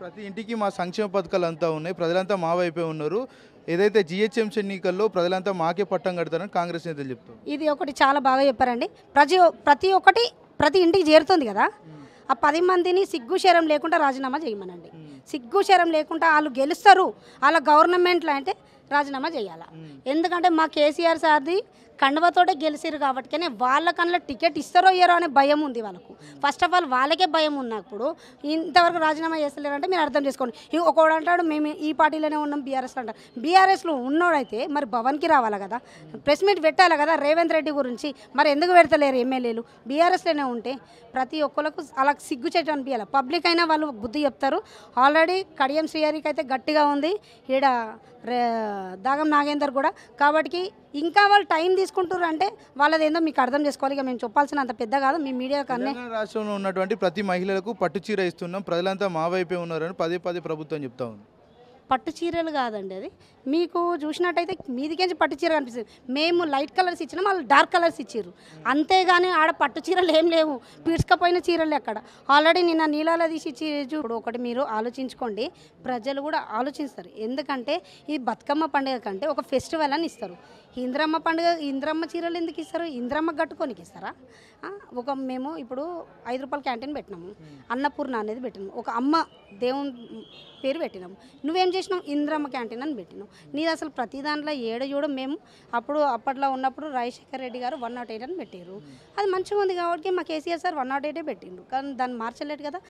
ప్రతి ఇంటికి మా సంక్షేమ పథకాలు అంతా ఉన్నాయి, ప్రజలంతా మా వైపే ఉన్నారు. ఏదైతే జిహెచ్ఎంసీ ఎన్నికల్లో ప్రజలంతా మాకే పట్టం కడతారని కాంగ్రెస్ నేతలు చెప్తారు. ఇది ఒకటి చాలా బాగా చెప్పారండి. ప్రతి ఒక్కటి ప్రతి ఇంటికి చేరుతుంది కదా. ఆ 10 మందిని సిగ్గు శరం లేకుండా రాజీనామా చేయమనండి. సిగ్గు శరం లేకుండా వాళ్ళు గెలుస్తారు, వాళ్ళ గవర్నమెంట్లో అంటే రాజీనామా చేయాలి. ఎందుకంటే మా కేసీఆర్ సార్ది కండవతోటే గెలిచిరు కాబట్టి వాళ్ళకన్నా టికెట్ ఇస్తారో ఇయ్యారో అనే భయం ఉంది వాళ్ళకు. ఫస్ట్ ఆఫ్ ఆల్ వాళ్ళకే భయం ఉన్నప్పుడు ఇంతవరకు రాజీనామా చేస్తలేరంటే మీరు అర్థం చేసుకోండి. ఒకడు అంటాడు మేము ఈ పార్టీలోనే ఉన్నాం బీఆర్ఎస్లో అంటారు. బీఆర్ఎస్లో ఉన్నోడైతే మరి భవన్కి రావాలి కదా, ప్రెస్ మీట్ పెట్టాలి కదా రేవంత్ రెడ్డి గురించి. మరి ఎందుకు పెడతలేరు ఎమ్మెల్యేలు? బీఆర్ఎస్లోనే ఉంటే ప్రతి ఒక్కరికి అలా సిగ్గు చెట్టు అనిపించాలి. పబ్లిక్ అయినా వాళ్ళు బుద్ధి చెప్తారు. ఆల్రెడీ కడియం శ్రీహరికి అయితే గట్టిగా ఉంది, ఈడ దాగం నాగేందర్ కూడా. కాబట్టి ఇంకా వాళ్ళు టైం తీసుకుంటారు అంటే వాళ్ళది ఏందో మీకు అర్థం చేసుకోవాలి. ఇక మేము చెప్పాల్సిన అంత పెద్ద కాదు, మీ మీడియా కన్నా. తెలంగాణ రాష్ట్రంలో ఉన్నటువంటి ప్రతి మహిళలకు పట్టు చీర ఇస్తున్నాం, ప్రజలంతా మా వైపే ఉన్నారని పదే పదే ప్రభుత్వం చెప్తా ఉంది. పట్టు చీరలు కాదండి, అది మీకు చూసినట్టయితే మీదికేంచి పట్టు చీర కనిపిస్తుంది. మేము లైట్ కలర్స్ ఇచ్చినాం, వాళ్ళు డార్క్ కలర్స్ ఇచ్చారు. అంతేగాని ఆడ పట్టు చీరలు ఏం లేవు, పీడ్చుకపోయిన చీరలు అక్కడ. ఆల్రెడీ నిన్న నీళ్ళలో తీసి ఇప్పుడు ఒకటి మీరు ఆలోచించుకోండి, ప్రజలు కూడా ఆలోచిస్తారు. ఎందుకంటే ఈ బతుకమ్మ పండుగ కంటే ఒక ఫెస్టివల్ అని ఇస్తారు. ఇంద్రమ్మ పండుగ ఇంద్రమ్మ చీరలు ఎందుకు ఇస్తారు? ఇంద్రమ్మ కట్టుకోనికి ఇస్తారా? మేము ఇప్పుడు 5 రూపాయల క్యాంటీన్ పెట్టినాము, అన్నపూర్ణ అనేది పెట్టినాము, ఒక అమ్మ దేవుని పేరు పెట్టినాము. నువ్వేం చేసినావు? ఇంద్రమ్మ క్యాంటీన్ అని పెట్టినావు. నీది అసలు ప్రతి దాంట్లో ఏడ చూడ. మేము అప్పట్లో ఉన్నప్పుడు రాజశేఖర్ రెడ్డి గారు 108 అని పెట్టారు. అది మంచిగా ఉంది కాబట్టి మా కేసీఆర్ సార్ 108 పెట్టిండు, కానీ దాన్ని మార్చలేదు కదా.